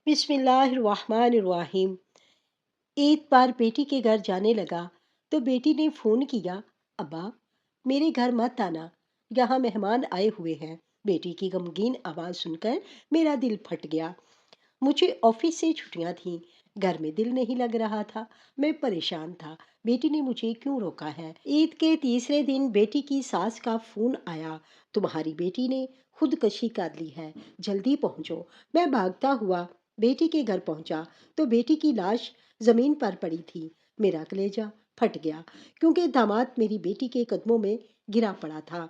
بسم اللہ الرحمن الرحیم۔ ایک بار بیٹی کے گھر جانے لگا تو بیٹی نے فون کیا، ابا میرے گھر مت آنا، یہاں مہمان آئے ہوئے ہیں۔ بیٹی کی غمگین آواز سن کر میرا دل پھٹ گیا۔ مجھے آفس سے چھٹیاں تھیں، گھر میں دل نہیں لگ رہا تھا، میں پریشان تھا۔ بیٹی نے مجھے کیوں روکا ہے؟ عید کے تیسرے دن بیٹی کی ساس کا فون آیا، تمہاری بیٹی نے خودکشی کر لی ہے، جلدی پہنچو۔ میں بھاگتا ہوا بیٹی کے گھر پہنچا تو بیٹی کی لاش زمین پر پڑی تھی۔ میرا کلیجہ پھٹ گیا کیونکہ داماد میری بیٹی کے قدموں میں گرا پڑا تھا۔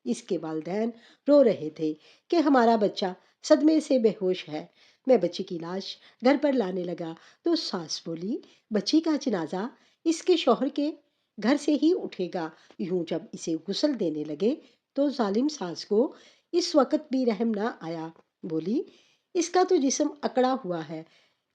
اس کے والدین رو رہے تھے کہ ہمارا بچہ صدمے سے بے ہوش ہے۔ میں بچی کی لاش گھر پر لانے لگا تو ساس بولی، بچی کا جنازہ اس کے شوہر کے گھر سے ہی اٹھے گا۔ یوں جب اسے غسل دینے لگے تو ظالم ساس کو اس وقت بھی رحم نہ آیا۔ بولی، اس کا تو جسم اکڑا ہوا ہے،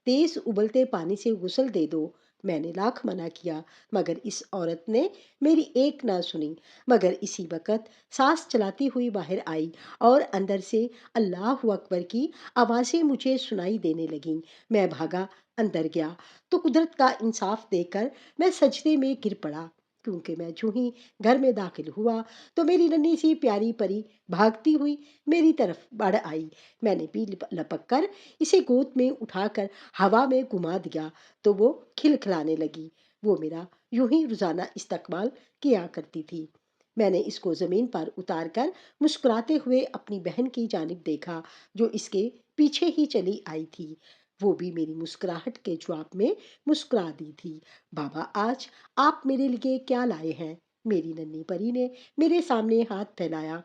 تیز ابلتے پانی سے غسل دے دو۔ میں نے لاکھ منع کیا مگر اس عورت نے میری ایک نہ سنی۔ مگر اسی وقت سانس چلاتی ہوئی باہر آئی اور اندر سے اللہ اکبر کی آوازیں مجھے سنائی دینے لگیں۔ میں بھاگا اندر گیا تو قدرت کا انصاف دیکھ کر میں سجدے میں گر پڑا، کیونکہ میں جو ہی گھر میں داخل ہوا تو میری ننھی سی پیاری پری بھاگتی ہوئی میری طرف بڑھ آئی۔ میں نے بھی لپک کر اسے گود میں اٹھا کر ہوا میں گھما دیا تو وہ کھلکھلانے لگی۔ وہ میرا یوں ہی روزانہ استقبال کیا کرتی تھی۔ میں نے اس کو زمین پر اتار کر مسکراتے ہوئے اپنی بہن کی جانب دیکھا جو اس کے پیچھے ہی چلی آئی تھی۔ وہ بھی میری مسکراہٹ کے جواب میں مسکرا دی تھی۔ بابا آج آپ میرے لیے کیا لائے ہیں؟ میری ننھی پری نے میرے سامنے ہاتھ پھیلایا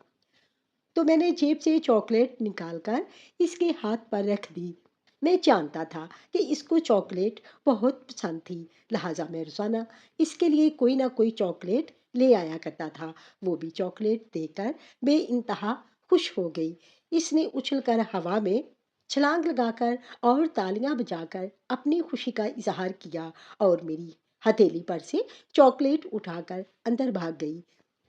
تو میں نے جیب سے چاکلیٹ نکال کر اس کے ہاتھ پر رکھ دی۔ میں جانتا تھا کہ اس کو چاکلیٹ بہت پسند تھی، لہٰذا میں روزانہ اس کے لیے کوئی نہ کوئی چاکلیٹ لے آیا کرتا تھا۔ وہ بھی چاکلیٹ دیکھ کر بے انتہا خوش ہو گئی۔ اس نے اچھل کر ہوا میں چھلانگ لگا کر اور تالیاں بجا کر اپنی خوشی کا اظہار کیا اور میری ہتھیلی پر سے چاکلیٹ اٹھا کر اندر بھاگ گئی۔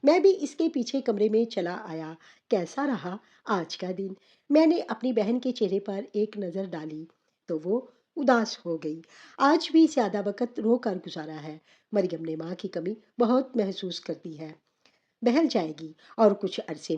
میں بھی اس کے پیچھے کمرے میں چلا آیا۔ کیسا رہا آج کا دن؟ میں نے اپنی بہن کے چہرے پر ایک نظر ڈالی تو وہ اداس ہو گئی۔ آج بھی زیادہ وقت رو کر گزارا ہے۔ مریم نے ماں کی کمی بہت محسوس کرتی ہے، بہل جائے گی۔ اور کچھ عرصے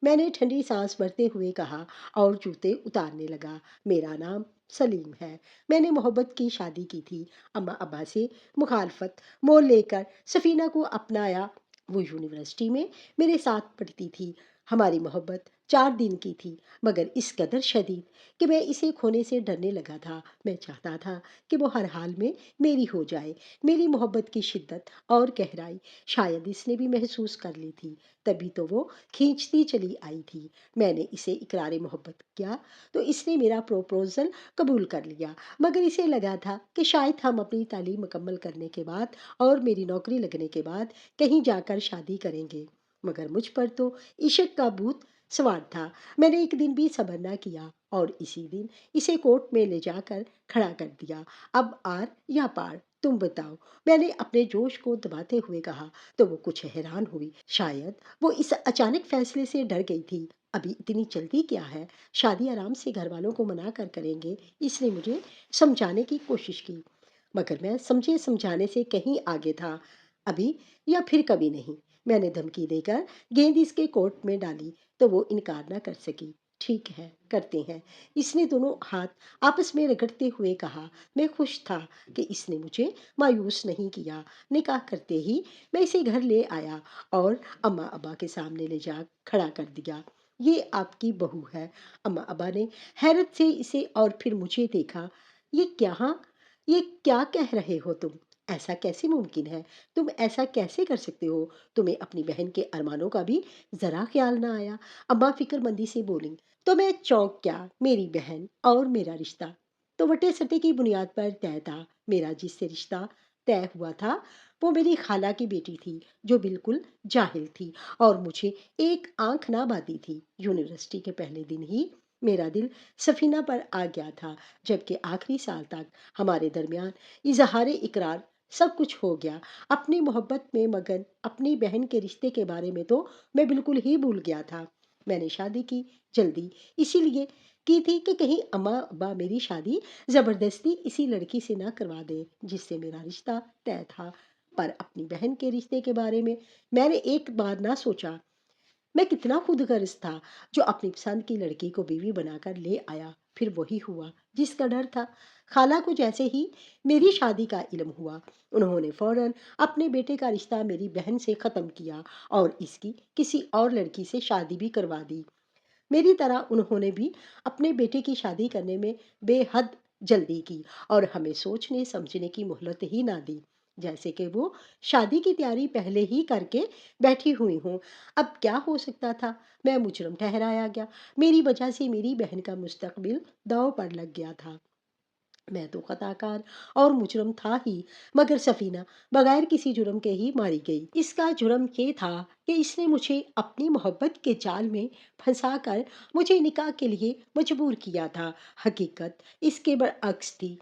میں نے ٹھنڈی سانس بھرتے ہوئے کہا اور جوتے اتارنے لگا، میرا نام سلیم ہے، میں نے محبت کی شادی کی تھی، اماں ابا سے مخالفت مول لے کر سفینہ کو اپنایا۔ وہ یونیورسٹی میں میرے ساتھ پڑھتی تھی، ہماری محبت 4 دن کی تھی مگر اس قدر شدید کہ میں اسے کھونے سے ڈرنے لگا تھا۔ میں چاہتا تھا کہ وہ ہر حال میں میری ہو جائے۔ میری محبت کی شدت اور گہرائی شاید اس نے بھی محسوس کر لی تھی، تبھی تو وہ کھینچتی چلی آئی تھی۔ میں نے اسے اقرار محبت کیا تو اس نے میرا پروپوزل قبول کر لیا، مگر اسے لگا تھا کہ شاید ہم اپنی تعلیم مکمل کرنے کے بعد اور میری نوکری لگنے کے بعد کہیں جا کر شادی کریں گے، مگر مجھ پر تو عشق کا بھوت سوار تھا۔ میں نے ایک دن بھی صبر نہ کیا اور اسی دن اسے کورٹ میں لے جا کر کھڑا کر دیا۔ اب آر یا پار تم بتاؤ، میں نے اپنے جوش کو دباتے ہوئے کہا تو وہ کچھ حیران ہوئی۔ شاید وہ اس اچانک فیصلے سے ڈر گئی تھی۔ ابھی اتنی جلدی کیا ہے، شادی آرام سے گھر والوں کو منا کر کریں گے، اس نے مجھے سمجھانے کی کوشش کی، مگر میں سمجھانے سے کہیں آگے تھا۔ ابھی یا پھر کبھی نہیں، میں نے دھمکی دے کر گیند اس کے کورٹ میں ڈالی تو وہ انکار نہ کر سکی۔ ٹھیک ہے، کرتے ہیں، اس نے دونوں ہاتھ آپس میں رگڑتے ہوئے کہا۔ میں خوش تھا کہ اس نے مجھے مایوس نہیں کیا۔ نکاح کرتے ہی میں اسے گھر لے آیا اور اماں ابا کے سامنے لے جا کھڑا کر دیا۔ یہ آپ کی بہو ہے۔ اماں ابا نے حیرت سے اسے اور پھر مجھے دیکھا۔ یہ کیا کہہ رہے ہو تم؟ ایسا کیسے ممکن ہے؟ تم ایسا کیسے کر سکتے ہو؟ تمہیں اپنی بہن کے ارمانوں کا بھی ذرا خیال نہ آیا؟ اماں فکر مندی سے بولیں تو میں چونک گیا۔ میری بہن اور میرا رشتہ تو وٹے سٹے کی بنیاد پر طے تھا۔ میرا جس سے رشتہ طے ہوا تھا وہ میری خالہ کی بیٹی تھی جو بالکل جاہل تھی اور مجھے ایک آنکھ نہ بھاتی تھی۔ یونیورسٹی کے پہلے دن ہی میرا دل سفینہ پر آ گیا تھا، جبکہ آخری سال تک ہمارے درمیان اظہار اقرار سب کچھ ہو گیا۔ اپنی محبت میں مگن اپنی بہن کے رشتے کے بارے میں تو میں بالکل ہی بھول گیا تھا۔ میں نے شادی کی جلدی اسی لیے کی تھی کہ کہیں اماں ابا میری شادی زبردستی اسی لڑکی سے نہ کروا دیں جس سے میرا رشتہ طے تھا۔ پر اپنی بہن کے رشتے کے بارے میں نے ایک بار نہ سوچا۔ میں کتنا خود غرض تھا جو اپنی پسند کی لڑکی کو بیوی بنا کر لے آیا۔ پھر وہی ہوا جس کا ڈر تھا۔ خالہ کو جیسے ہی میری شادی کا علم ہوا، انہوں نے فوراً اپنے بیٹے کا رشتہ میری بہن سے ختم کیا اور اس کی کسی اور لڑکی سے شادی بھی کروا دی۔ میری طرح انہوں نے بھی اپنے بیٹے کی شادی کرنے میں بے حد جلدی کی اور ہمیں سوچنے سمجھنے کی مہلت ہی نہ دی، جیسے کہ وہ شادی کی تیاری پہلے ہی کر کے بیٹھی ہوئی ہوں۔ اب کیا ہو سکتا تھا؟ میں مجرم ٹھہرایا گیا۔ میری وجہ سے میری بہن کا مستقبل داؤ پر لگ گیا تھا۔ میں تو خطا کار اور مجرم تھا ہی، مگر سفینہ بغیر کسی جرم کے ہی ماری گئی۔ اس کا جرم یہ تھا کہ اس نے مجھے اپنی محبت کے جال میں پھنسا کر مجھے نکاح کے لیے مجبور کیا تھا۔ حقیقت اس کے برعکس تھی۔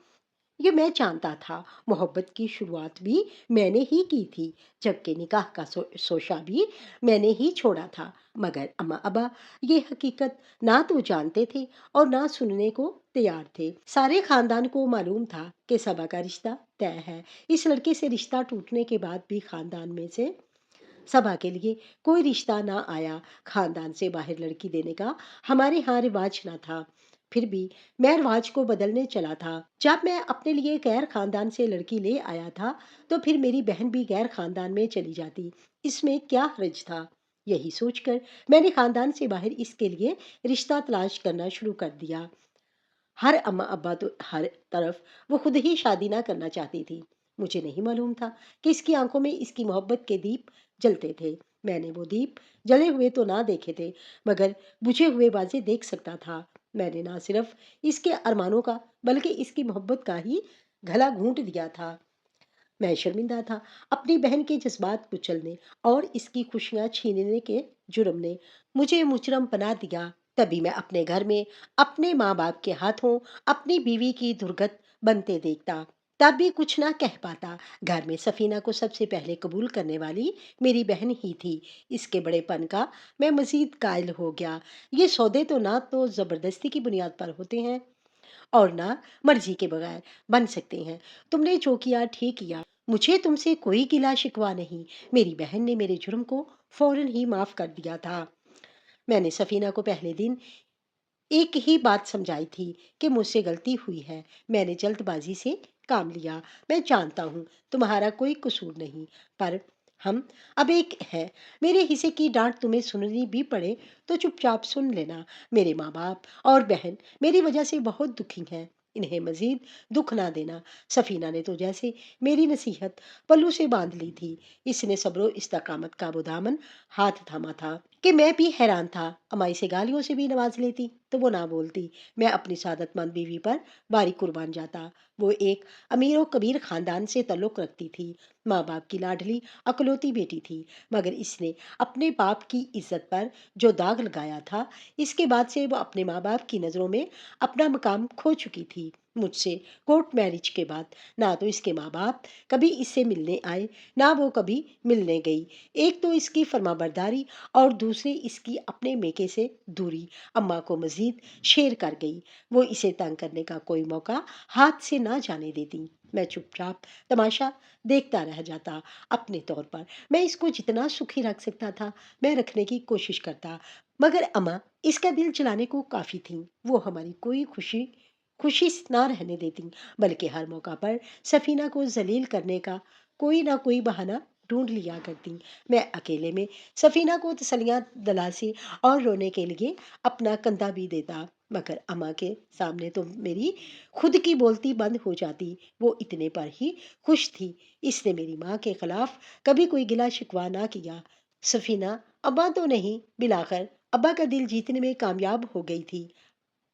یہ میں جانتا تھا۔ محبت کی شروعات بھی میں نے ہی کی تھی، جبکہ نکاح کا شوشہ بھی میں نے ہی چھوڑا تھا، مگر اماں ابا یہ حقیقت نہ تو جانتے تھے اور نہ سننے کو تیار تھے۔ سارے خاندان کو معلوم تھا کہ صبا کا رشتہ طے ہے۔ اس لڑکے سے رشتہ ٹوٹنے کے بعد بھی خاندان میں سے صبا کے لیے کوئی رشتہ نہ آیا۔ خاندان سے باہر لڑکی دینے کا ہمارے ہاں رواج نہ تھا۔ پھر بھی میں رواج کو بدلنے چلا تھا۔ جب میں اپنے لیے غیر خاندان سے لڑکی لے آیا تھا تو پھر میری بہن بھی غیر خاندان میں چلی جاتی، اس میں کیا حرج تھا؟ یہی سوچ کر میں نے خاندان سے باہر اس کے لیے رشتہ تلاش کرنا شروع کر دیا۔ ہر اماں ابا تو ہر طرف وہ خود ہی شادی نہ کرنا چاہتی تھی۔ مجھے نہیں معلوم تھا کہ اس کی آنکھوں میں اس کی محبت کے دیپ جلتے تھے۔ میں نے وہ دیپ جلے ہوئے تو نہ دیکھے تھے، مگر بجھے ہوئے واضح دیکھ سکتا تھا۔ میں نے نہ صرف اس کے ارمانوں کا بلکہ اس کی محبت کا ہی گلا گھونٹ دیا تھا۔ میں شرمندہ تھا۔ اپنی بہن کے جذبات کچلنے اور اس کی خوشیاں چھیننے کے جرم نے مجھے مجرم بنا دیا۔ تبھی میں اپنے گھر میں اپنے ماں باپ کے ہاتھوں اپنی بیوی کی درگت بنتے دیکھتا، تب بھی کچھ نہ کہہ پاتا۔ گھر میں سفینہ کو سب سے پہلے قبول کرنے والی میری بہن ہی تھی۔ اس کے بڑے پن کا میں مزید قائل ہو گیا۔ یہ سودے تو نہ تو زبردستی کی بنیاد پر ہوتے ہیں اور نہ مرضی کے بغیر بن سکتے ہیں۔ تم نے جو کیا ٹھیک کیا۔ مجھے تم سے کوئی گلا شکوہ نہیں۔ میری بہن نے میرے جرم کو فوراً ہی معاف کر دیا تھا۔ میں نے سفینہ کو پہلے دن ایک ہی بات سمجھائی تھی کہ مجھ سے غلطی ہوئی ہے، میں نے جلد بازی سے کام لیا۔ میں جانتا ہوں تمہارا کوئی قصور نہیں، پر ہم اب ایک ہیں۔ میرے حصے کی ڈانٹ تمہیں سننی بھی پڑے تو چپ چاپ سن لینا۔ میرے ماں باپ اور بہن میری وجہ سے بہت دکھی ہیں، انہیں مزید دکھ نہ دینا۔ سفینہ نے تو جیسے میری نصیحت پلو سے باندھ لی تھی۔ اس نے صبر و استقامت کا وہ دامن ہاتھ تھاما تھا کہ میں بھی حیران تھا۔ اماں اسے گالیوں سے بھی نواز لیتی تو وہ نہ بولتی۔ میں اپنی سعادت مند بیوی پر باری قربان جاتا۔ وہ ایک امیر و کبیر خاندان سے تعلق رکھتی تھی، ماں باپ کی لاڈلی اکلوتی بیٹی تھی، مگر اس نے اپنے باپ کی عزت پر جو داغ لگایا تھا، اس کے بعد سے وہ اپنے ماں باپ کی نظروں میں اپنا مقام کھو چکی تھی۔ مجھ سے کورٹ میرج کے بعد نہ تو اس کے ماں باپ کبھی اس سے ملنے آئے، نہ وہ کبھی ملنے گئی۔ ایک تو اس کی فرما برداری اور دوسرے اس کی اپنے میکے سے دوری اماں کو مزید شیر کر گئی۔ وہ اسے تنگ کرنے کا کوئی موقع ہاتھ سے نہ جانے دیتی۔ میں چپ چاپ تماشا دیکھتا رہ جاتا۔ اپنے طور پر میں اس کو جتنا سکھی رکھ سکتا تھا میں رکھنے کی کوشش کرتا، مگر اماں اس کا دل چلانے کو کافی تھیں۔ وہ ہماری کوئی خوشی نہ رہنے دیتی، بلکہ ہر موقع پر سفینہ کو ذلیل کرنے کا کوئی نہ کوئی بہانہ ڈھونڈ لیا کرتی۔ میں اکیلے میں سفینہ کو تسلیاں دلاسی اور رونے کے لیے اپنا کندھا بھی دیتا، مگر اماں کے سامنے تو میری خود کی بولتی بند ہو جاتی۔ وہ اتنے پر ہی خوش تھی۔ اس نے میری ماں کے خلاف کبھی کوئی گلا شکوہ نہ کیا۔ سفینہ ابا تو نہیں، بالآخر ابا کا دل جیتنے میں کامیاب ہو گئی تھی۔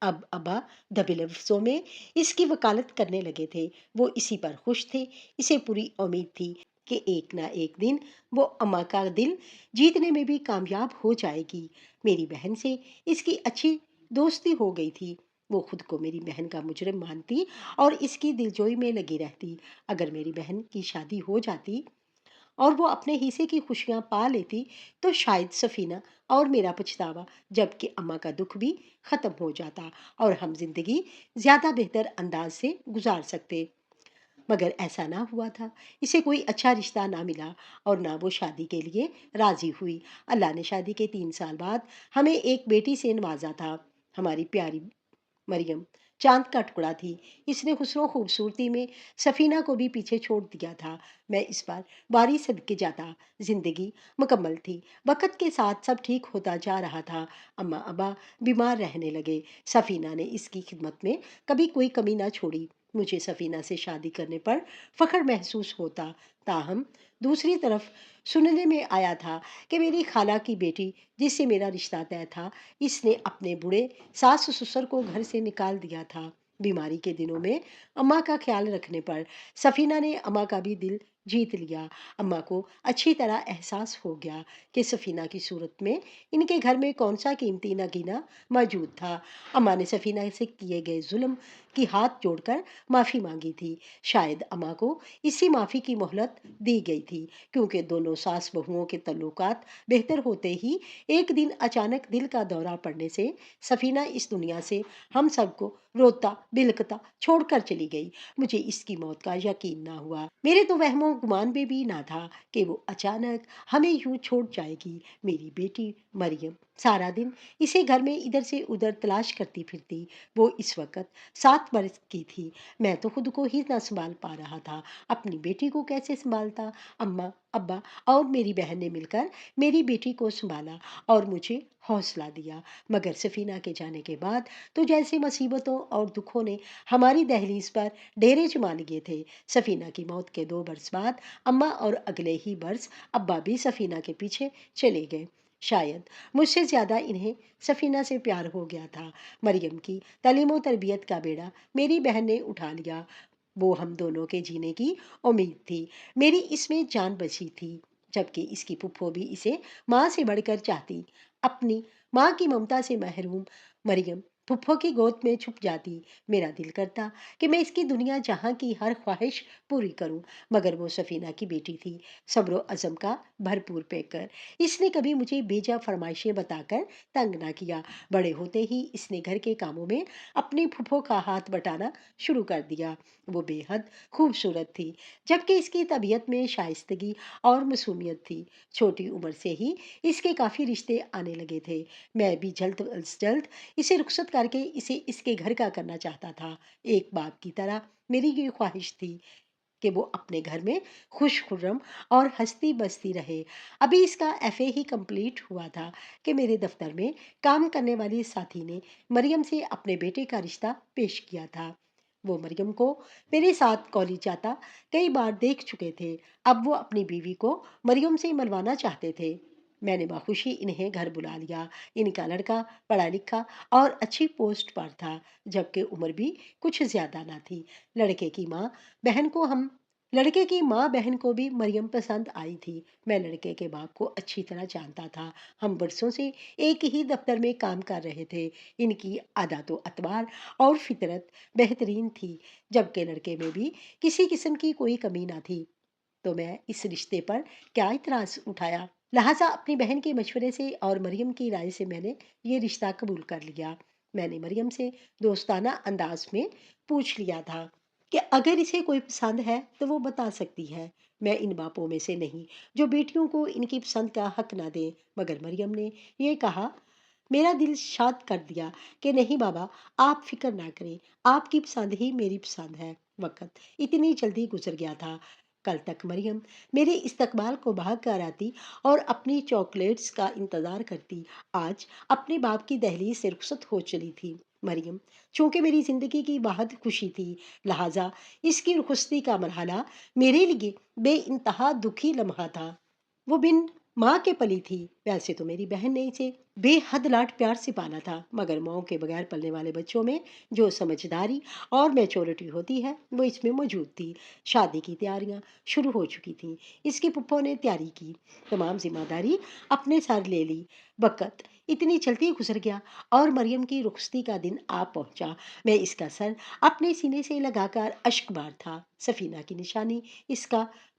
اب ابا دبے لفظوں میں اس کی وکالت کرنے لگے تھے۔ وہ اسی پر خوش تھے۔ اسے پوری امید تھی کہ ایک نہ ایک دن وہ اماں کا دل جیتنے میں بھی کامیاب ہو جائے گی۔ میری بہن سے اس کی اچھی دوستی ہو گئی تھی۔ وہ خود کو میری بہن کا مجرم مانتی اور اس کی دلجوئی میں لگی رہتی۔ اگر میری بہن کی شادی ہو جاتی اور وہ اپنے حصے کی خوشیاں پا لیتی تو شاید سفینہ اور میرا پچھتاوا، جبکہ اماں کا دکھ بھی ختم ہو جاتا اور ہم زندگی زیادہ بہتر انداز سے گزار سکتے۔ مگر ایسا نہ ہوا تھا۔ اسے کوئی اچھا رشتہ نہ ملا اور نہ وہ شادی کے لیے راضی ہوئی۔ اللہ نے شادی کے 3 سال بعد ہمیں ایک بیٹی سے نوازا تھا۔ ہماری پیاری مریم چاند کا ٹکڑا تھی۔ اس نے حسن و خوبصورتی میں سفینہ کو بھی پیچھے چھوڑ دیا تھا۔ میں اس بار باری صدقے جاتا۔ زندگی مکمل تھی۔ وقت کے ساتھ سب ٹھیک ہوتا جا رہا تھا۔ اماں ابا بیمار رہنے لگے۔ سفینہ نے اس کی خدمت میں کبھی کوئی کمی نہ چھوڑی۔ مجھے سفینہ سے شادی کرنے پر فخر محسوس ہوتا، تاہم دوسری طرف سننے میں آیا تھا کہ میری خالہ کی بیٹی جس سے میرا رشتہ طے تھا، اس نے اپنے بوڑھے ساس سسر کو گھر سے نکال دیا تھا۔ بیماری کے دنوں میں اماں کا خیال رکھنے پر سفینہ نے اماں کا بھی دل جیت لیا۔ اماں کو اچھی طرح احساس ہو گیا کہ سفینہ کی صورت میں ان کے گھر میں کون سا قیمتی نگینہ موجود تھا۔ اماں نے سفینہ سے کیے گئے ظلم کی ہاتھ جوڑ کر معافی مانگی تھی۔ شاید اماں کو اسی معافی کی مہلت دی گئی تھی، کیونکہ دونوں ساس بہوؤں کے تعلقات بہتر ہوتے ہی ایک دن اچانک دل کا دورہ پڑنے سے سفینہ اس دنیا سے ہم سب کو روتا بلکتا چھوڑ کر چلی گئی۔ مجھے اس کی موت کا یقین نہ ہوا۔ میرے تو وہم و گمان میں بھی نہ تھا کہ وہ اچانک ہمیں یوں چھوڑ جائے گی۔ میری بیٹی مریم سارا دن اسے گھر میں ادھر سے ادھر تلاش کرتی پھرتی۔ وہ اس وقت 7 برس کی تھی۔ میں تو خود کو ہی نہ سنبھال پا رہا تھا، اپنی بیٹی کو کیسے سنبھالتا۔ اماں ابا اور میری بہن نے مل کر میری بیٹی کو سنبھالا اور مجھے حوصلہ دیا۔ مگر سفینہ کے جانے کے بعد تو جیسے مصیبتوں اور دکھوں نے ہماری دہلیز پر ڈیرے جما لیے تھے۔ سفینہ کی موت کے 2 برس بعد اماں اور اگلے ہی برس ابا بھی سفینہ کے پیچھے چلے گئے۔ شاید مجھ سے زیادہ انہیں سفینہ سے پیار ہو گیا تھا۔ مریم کی تعلیم و تربیت کا بیڑا میری بہن نے اٹھا لیا۔ وہ ہم دونوں کے جینے کی امید تھی۔ میری اس میں جان بچی تھی، جبکہ اس کی پھپھو بھی اسے ماں سے بڑھ کر چاہتی۔ اپنی ماں کی ممتا سے محروم مریم پھپھو کی گود میں چھپ جاتی۔ میرا دل کرتا کہ میں اس کی دنیا جہاں کی ہر خواہش پوری کروں، مگر وہ سفینہ کی بیٹی تھی، صبر و عزم کا بھرپور پیکر۔ اس نے کبھی مجھے بیجا فرمائشیں بتا کر تنگ نہ کیا۔ بڑے ہوتے ہی اس نے گھر کے کاموں میں اپنی پھپھو کا ہاتھ بٹانا شروع کر دیا۔ وہ بے حد خوبصورت تھی، جبکہ اس کی طبیعت میں شائستگی اور معصومیت تھی۔ چھوٹی عمر سے ہی اس کے کافی رشتے آنے لگے تھے۔ میں بھی جلد از جلد اسے رخصت کر کے اسے اس کے گھر کا کرنا چاہتا تھا۔ ایک باپ کی طرح میری یہ خواہش تھی کہ وہ اپنے گھر میں خوش خرم اور ہنستی بستی رہے۔ ابھی اس کا FA ہی کمپلیٹ ہوا تھا کہ میرے دفتر میں کام کرنے والی ساتھی نے مریم سے اپنے بیٹے کا رشتہ پیش کیا تھا۔ وہ مریم کو میرے ساتھ کالج جاتا کئی بار دیکھ چکے تھے۔ اب وہ اپنی بیوی کو مریم سے ملوانا چاہتے تھے۔ میں نے بخوشی انہیں گھر بلا لیا۔ ان کا لڑکا پڑھا لکھا اور اچھی پوسٹ پر تھا، جبکہ عمر بھی کچھ زیادہ نہ تھی۔ لڑکے کی ماں بہن کو بھی مریم پسند آئی تھی۔ میں لڑکے کے باپ کو اچھی طرح جانتا تھا۔ ہم برسوں سے ایک ہی دفتر میں کام کر رہے تھے۔ ان کی عادات و اطوار اور فطرت بہترین تھی، جبکہ لڑکے میں بھی کسی قسم کی کوئی کمی نہ تھی۔ تو میں اس رشتے پر کیا اعتراض اٹھایا؟ لہٰذا اپنی بہن کے مشورے سے اور مریم کی رائے سے میں نے یہ رشتہ قبول کر لیا۔ میں نے مریم سے دوستانہ انداز میں پوچھ لیا تھا کہ اگر اسے کوئی پسند ہے تو وہ بتا سکتی ہے۔ میں ان باپوں میں سے نہیں جو بیٹیوں کو ان کی پسند کا حق نہ دیں، مگر مریم نے یہ کہا، میرا دل شاد کر دیا کہ نہیں بابا، آپ فکر نہ کریں، آپ کی پسند ہی میری پسند ہے۔ وقت اتنی جلدی گزر گیا تھا۔ کل تک مریم میرے استقبال کو بھاگ کر آتی اور اپنی چاکلیٹس کا انتظار کرتی، آج اپنے باپ کی دہلیز سے رخصت ہو چلی تھی۔ مریم چونکہ میری زندگی کی واحد خوشی تھی، لہٰذا اس کی رخصتی کا مرحلہ میرے لیے بے انتہا دکھی لمحہ تھا۔ وہ بن ماں کے پلی تھی۔ ویسے تو میری بہن نے اسے بے حد لاڈ پیار سے پالا تھا، مگر ماں کے بغیر پلنے والے بچوں میں جو سمجھداری اور میچورٹی ہوتی ہے وہ اس میں موجود تھی۔ شادی کی تیاریاں شروع ہو چکی تھیں۔ اس کی پھپھو نے تیاری کی، تمام ذمہ داری اپنے سر لے لی۔ وقت اتنی جلدی گزر گیا اور مریم کی رخصتی کا دن آ پہنچا۔ میں اس کا سر اپنے سینے سے لگا کر اشک بار تھا۔ سفینہ کی نشانی اس کا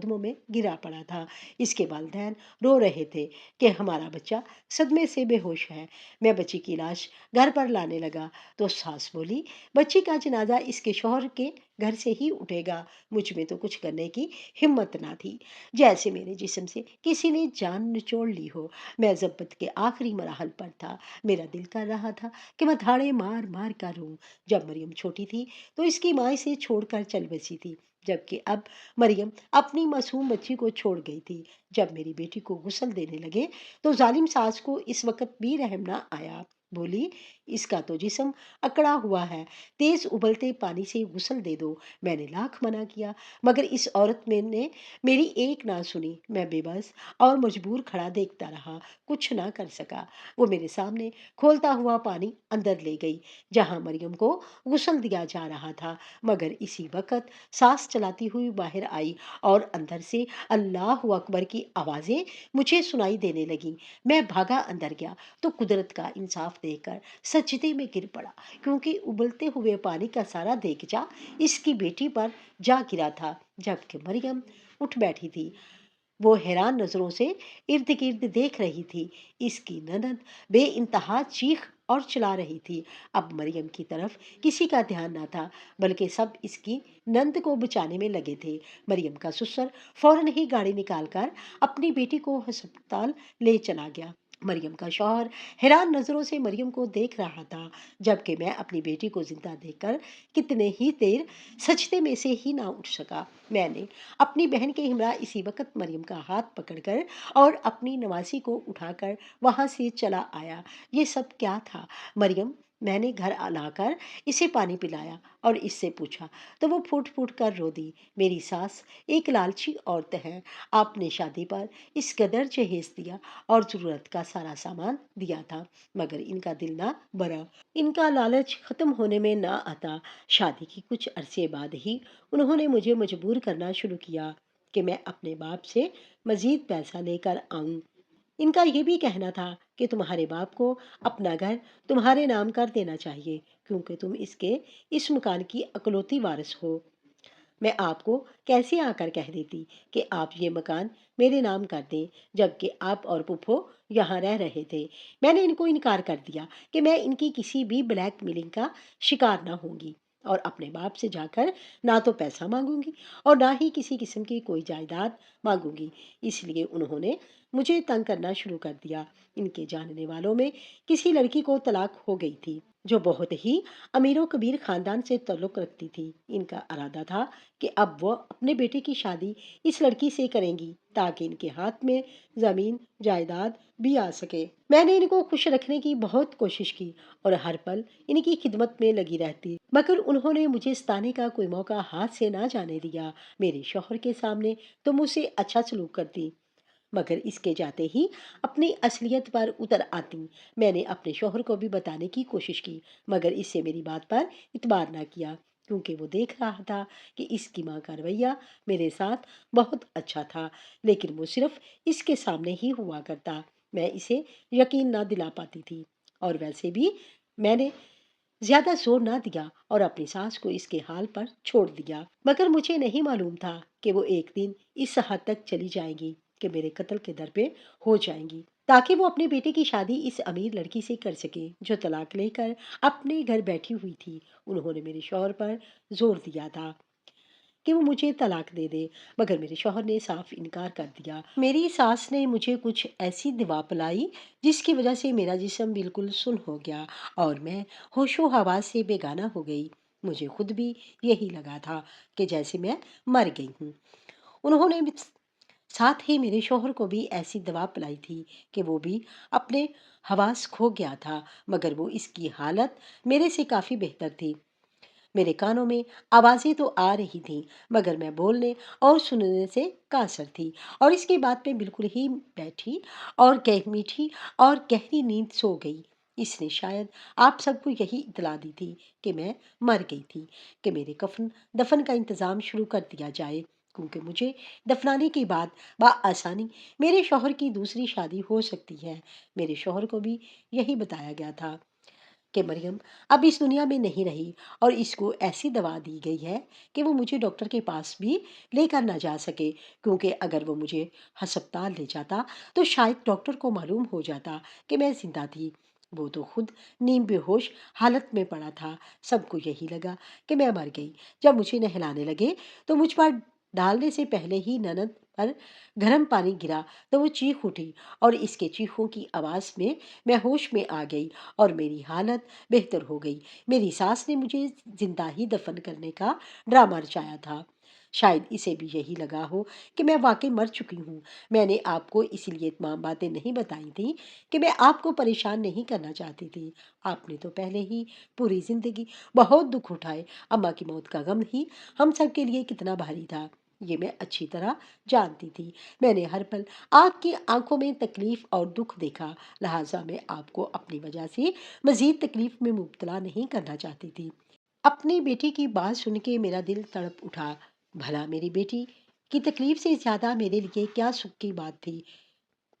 قدموں میں گرا پڑا تھا۔ اس کے والدین رو رہے تھے کہ ہمارا بچہ صدمے سے بے ہوش ہے۔ میں بچی کی لاش گھر پر لانے لگا تو ساس بولی، بچی کا جنازہ اس کے شوہر کے گھر سے ہی اٹھے گا۔ مجھ میں تو کچھ کرنے کی ہمت نہ تھی، جیسے میرے جسم سے کسی نے جان نچوڑ لی ہو۔ میں ضبط کے آخری مراحل پر تھا۔ میرا دل کر رہا تھا کہ میں دھاڑے مار مار کر روں۔ جب مریم چھوٹی تھی تو اس کی ماں اسے چھوڑ کر چل بسی تھی، جبکہ اب مریم اپنی معصوم بچی کو چھوڑ گئی تھی۔ جب میری بیٹی کو غسل دینے لگے تو ظالم ساس کو اس وقت بھی رحم نہ آیا۔ بولی، اس کا تو جسم اکڑا ہوا ہے، تیز ابلتے پانی سے غسل دے دو۔ میں نے لاکھ منع کیا، مگر اس عورت میں نے میری ایک نہ سنی۔ میں بے بس اور مجبور کھڑا دیکھتا رہا، کچھ نہ کر سکا۔ وہ میرے سامنے کھولتا ہوا پانی اندر لے گئی جہاں مریم کو غسل دیا جا رہا تھا، مگر اسی وقت سانس چلاتی ہوئی باہر آئی اور اندر سے اللہ اکبر کی آوازیں مجھے سنائی دینے لگیں۔ میں بھاگا اندر گیا تو قدرت کا انصاف دیکھ کر سجدے میں گر پڑا، کیونکہ ابلتے ہوئے پانی کا سارا دیگچا اس کی بیٹی پر جا گرا تھا، جبکہ مریم اٹھ بیٹھی تھی۔ وہ حیران نظروں سے ارد گرد دیکھ رہی تھی۔ اس کی نند بے انتہا چیخ اور چلا رہی تھی۔ اب مریم کی طرف کسی کا دھیان نہ تھا، بلکہ سب اس کی نند کو بچانے میں لگے تھے۔ مریم کا سسر فوراً ہی گاڑی نکال کر اپنی بیٹی کو ہسپتال لے چلا گیا۔ مریم کا شوہر حیران نظروں سے مریم کو دیکھ رہا تھا، جبکہ میں اپنی بیٹی کو زندہ دیکھ کر کتنے ہی دیر سجدے میں سے ہی نہ اٹھ سکا۔ میں نے اپنی بہن کے ہمراہ اسی وقت مریم کا ہاتھ پکڑ کر اور اپنی نواسی کو اٹھا کر وہاں سے چلا آیا۔ یہ سب کیا تھا؟ مریم، میں نے گھر لا کر اسے پانی پلایا اور اس سے پوچھا تو وہ پھوٹ پھوٹ کر رو دی۔ میری ساس ایک لالچی عورت ہے، آپ نے شادی پر اس قدر جہیز دیا اور ضرورت کا سارا سامان دیا تھا، مگر ان کا دل نہ بھرا، ان کا لالچ ختم ہونے میں نہ آتا۔ شادی کی کچھ عرصے بعد ہی انہوں نے مجھے مجبور کرنا شروع کیا کہ میں اپنے باپ سے مزید پیسہ لے کر آؤں۔ ان کا یہ بھی کہنا تھا کہ تمہارے باپ کو اپنا گھر تمہارے نام کر دینا چاہیے، کیونکہ تم اس مکان کی اکلوتی وارث ہو۔ میں آپ کو کیسے آ کر کہہ دیتی کہ آپ یہ مکان میرے نام کر دیں، جبکہ آپ اور پھپھو یہاں رہ رہے تھے۔ میں نے ان کو انکار کر دیا کہ میں ان کی کسی بھی بلیک میلنگ کا شکار نہ ہوں گی، اور اپنے باپ سے جا کر نہ تو پیسہ مانگوں گی اور نہ ہی کسی قسم کی کوئی جائیداد مانگوں گی۔ اس لیے انہوں نے مجھے تنگ کرنا شروع کر دیا۔ ان کے جاننے والوں میں کسی لڑکی کو طلاق ہو گئی تھی جو بہت ہی امیر و کبیر خاندان سے تعلق رکھتی تھی۔ ان کا ارادہ تھا کہ اب وہ اپنے بیٹے کی شادی اس لڑکی سے کریں گی تاکہ ان کے ہاتھ میں زمین جائیداد بھی آ سکے۔ میں نے ان کو خوش رکھنے کی بہت کوشش کی اور ہر پل ان کی خدمت میں لگی رہتی، مگر انہوں نے مجھے ستانے کا کوئی موقع ہاتھ سے نہ جانے دیا۔ میرے شوہر کے سامنے تو مجھ سے اچھا سلوک کرتی، مگر اس کے جاتے ہی اپنی اصلیت پر اتر آتی۔ میں نے اپنے شوہر کو بھی بتانے کی کوشش کی، مگر اس سے میری بات پر اعتبار نہ کیا، کیونکہ وہ دیکھ رہا تھا کہ اس کی ماں کا رویہ میرے ساتھ بہت اچھا تھا، لیکن وہ صرف اس کے سامنے ہی ہوا کرتا۔ میں اسے یقین نہ دلا پاتی تھی، اور ویسے بھی میں نے زیادہ زور نہ دیا اور اپنی ساس کو اس کے حال پر چھوڑ دیا، مگر مجھے نہیں معلوم تھا کہ وہ ایک دن اس حد تک چلی جائے گی کہ میرے قتل کے در پہ ہو جائیں گی، تاکہ وہ اپنے بیٹے کی شادی اس امیر لڑکی سے کر سکے جو طلاق لے کر اپنے گھر بیٹھی ہوئی تھی۔ انہوں نے میرے شوہر پر زور دیا تھا کہ وہ مجھے طلاق دے دے، مگر میرے شوہر نے صاف انکار کر دیا۔ میری ساس نے مجھے کچھ ایسی دوا پلائی جس کی وجہ سے میرا جسم بالکل سن ہو گیا اور میں ہوش و حواس سے بیگانہ ہو گئی۔ مجھے خود بھی یہی لگا تھا کہ جیسے میں مر گئی ہوں۔ انہوں نے ساتھ ہی میرے شوہر کو بھی ایسی دوا پلائی تھی کہ وہ بھی اپنے حواس کھو گیا تھا، مگر وہ اس کی حالت میرے سے کافی بہتر تھی۔ میرے کانوں میں آوازیں تو آ رہی تھیں، مگر میں بولنے اور سننے سے قاصر تھی، اور اس کے بعد میں بالکل ہی بیٹھی اور میٹھی اور گہری نیند سو گئی۔ اس نے شاید آپ سب کو یہی اطلاع دی تھی کہ میں مر گئی تھی، کہ میرے دفن کا انتظام شروع کر دیا جائے، کیونکہ مجھے دفنانے کے بعد بآسانی میرے شوہر کی دوسری شادی ہو سکتی ہے۔ میرے شوہر کو بھی یہی بتایا گیا تھا۔ کہ مریم اب اس دنیا میں نہیں رہی اور اس کو ایسی دوا دی گئی ہے کہ وہ مجھے ڈاکٹر کے پاس بھی لے کر نہ جا سکے، کیونکہ اگر وہ مجھے ہسپتال لے جاتا تو شاید ڈاکٹر کو معلوم ہو جاتا کہ میں زندہ تھی۔ وہ تو خود نیم بے ہوش حالت میں پڑا تھا۔ سب کو یہی لگا کہ میں مر گئی۔ جب مجھے نہلانے لگے تو مجھ پر ڈالنے سے پہلے ہی نند پر گرم پانی گرا تو وہ چیخ اٹھی، اور اس کے چیخوں کی آواز میں میں ہوش میں آ گئی اور میری حالت بہتر ہو گئی۔ میری ساس نے مجھے زندہ ہی دفن کرنے کا ڈرامہ رچایا تھا۔ شاید اسے بھی یہی لگا ہو کہ میں واقعی مر چکی ہوں۔ میں نے آپ کو اسی لیے تمام باتیں نہیں بتائی تھیں کہ میں آپ کو پریشان نہیں کرنا چاہتی تھی۔ آپ نے تو پہلے ہی پوری زندگی بہت دکھ اٹھائے۔ اماں کی موت کا غم ہی ہم سب کے لیے کتنا بھاری تھا، یہ میں اچھی طرح جانتی تھی۔ میں نے ہر پل آپ کی آنکھوں میں تکلیف اور دکھ دیکھا، لہٰذا میں آپ کو اپنی وجہ سے مزید تکلیف میں مبتلا نہیں کرنا چاہتی تھی۔ اپنی بیٹی کی بات سن کے میرا دل تڑپ اٹھا۔ بھلا میری بیٹی کی تکلیف سے زیادہ میرے لیے کیا سکھ کی بات تھی؟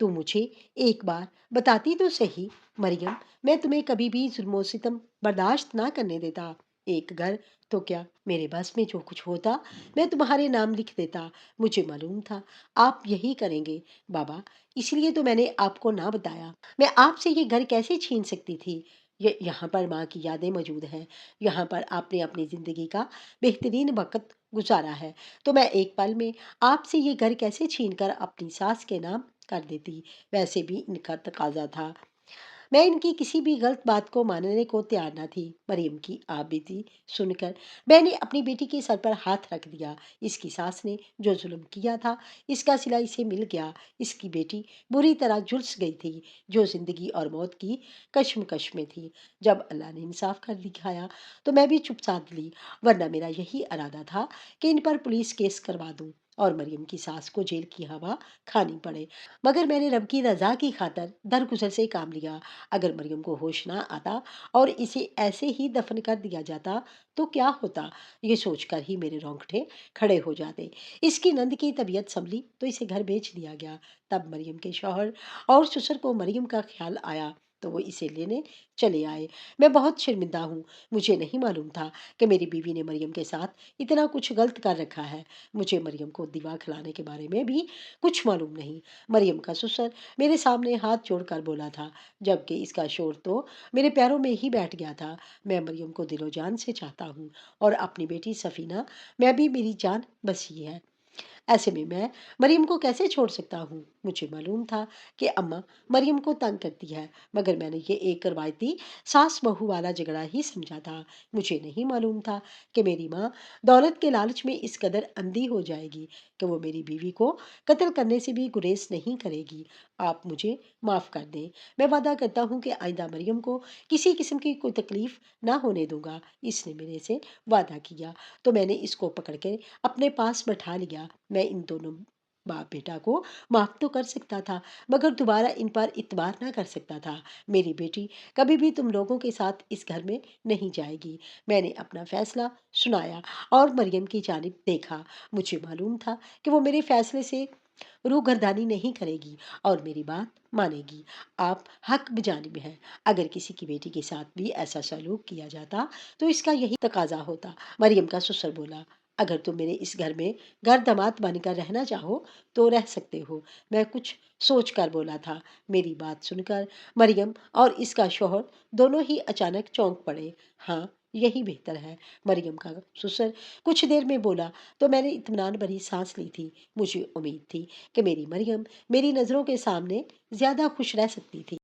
تو مجھے ایک بار بتاتی تو صحیح مریم، میں تمہیں کبھی بھی ظلم و ستم برداشت نہ کرنے دیتا۔ ایک گھر تو کیا، میرے بس میں جو کچھ ہوتا میں تمہارے نام لکھ دیتا۔ مجھے معلوم تھا آپ یہی کریں گے بابا، اس لیے تو میں نے آپ کو نہ بتایا۔ میں آپ سے یہ گھر کیسے چھین سکتی تھی؟ یہاں پر ماں کی یادیں موجود ہیں، یہاں پر آپ نے اپنی زندگی کا بہترین وقت گزارا ہے، تو میں ایک پل میں آپ سے یہ گھر کیسے چھین کر اپنی ساس کے نام کر دیتی؟ ویسے بھی ان کا تقاضا تھا، میں ان کی کسی بھی غلط بات کو ماننے کو تیار نہ تھی۔ مریم کی آپ بیتی سن کر میں نے اپنی بیٹی کے سر پر ہاتھ رکھ دیا۔ اس کی ساس نے جو ظلم کیا تھا اس کا صلہ اسے مل گیا۔ اس کی بیٹی بری طرح جھلس گئی تھی، جو زندگی اور موت کی کشمکش میں تھی۔ جب اللہ نے انصاف کر دکھایا تو میں بھی چپ سادھ لی، ورنہ میرا یہی ارادہ تھا کہ ان پر پولیس کیس کروا دوں اور مریم کی ساس کو جیل کی ہوا کھانی پڑے، مگر میں نے رب کی رضا کی خاطر درگزر سے کام لیا۔ اگر مریم کو ہوش نہ آتا اور اسے ایسے ہی دفن کر دیا جاتا تو کیا ہوتا، یہ سوچ کر ہی میرے رونگٹے کھڑے ہو جاتے۔ اس کی نند کی طبیعت سنبھلی تو اسے گھر بھیج دیا گیا۔ تب مریم کے شوہر اور سسر کو مریم کا خیال آیا تو وہ اسے لینے چلے آئے۔ میں بہت شرمندہ ہوں، مجھے نہیں معلوم تھا کہ میری بیوی نے مریم کے ساتھ اتنا کچھ غلط کر رکھا ہے۔ مجھے مریم کو دیوا کھلانے کے بارے میں بھی کچھ معلوم نہیں۔ مریم کا سسر میرے سامنے ہاتھ جوڑ کر بولا تھا، جبکہ اس کا شور تو میرے پیروں میں ہی بیٹھ گیا تھا۔ میں مریم کو دل و جان سے چاہتا ہوں اور اپنی بیٹی سفینہ میں بھی میری جان بسی ہے۔ ایسے میں مریم کو کیسے چھوڑ سکتا ہوں؟ مجھے معلوم تھا کہ اماں مریم کو تنگ کرتی ہے، مگر میں نے یہ ایک روایتی ساس بہو والا جھگڑا ہی سمجھا تھا۔ مجھے نہیں معلوم تھا کہ میری ماں دولت کے لالچ میں اس قدر اندھی ہو جائے گی کہ وہ میری بیوی کو قتل کرنے سے بھی گریز نہیں کرے گی۔ آپ مجھے معاف کر دیں، میں وعدہ کرتا ہوں کہ آئندہ مریم کو کسی قسم کی کوئی تکلیف نہ ہونے دوں گا۔ اس نے میرے سے وعدہ کیا تو میں نے اس کو پکڑ کے اپنے پاس بٹھا لیا۔ میں ان دونوں باپ بیٹا کو معاف تو کر سکتا تھا، مگر دوبارہ ان پر اعتبار نہ کر سکتا تھا۔ میری بیٹی کبھی بھی تم لوگوں کے ساتھ اس گھر میں نہیں جائے گی۔ میں نے اپنا فیصلہ سنایا اور مریم کی جانب دیکھا۔ مجھے معلوم تھا کہ وہ میرے فیصلے سے روگردانی نہیں کرے گی اور میری بات مانے گی۔ آپ حق بجانب ہیں۔ اگر کسی کی بیٹی کے ساتھ بھی ایسا سلوک کیا جاتا تو اس کا یہی تقاضا ہوتا۔ مریم کا سسر بولا، اگر تم میرے اس گھر میں گھر داماد بن کر رہنا چاہو تو رہ سکتے ہو۔ میں کچھ سوچ کر بولا تھا۔ میری بات سن کر مریم اور اس کا شوہر دونوں ہی اچانک چونک پڑے۔ ہاں، یہی بہتر ہے، مریم کا سسر کچھ دیر میں بولا تو میں نے اطمینان بھری سانس لی تھی۔ مجھے امید تھی کہ میری مریم میری نظروں کے سامنے زیادہ خوش رہ سکتی تھی۔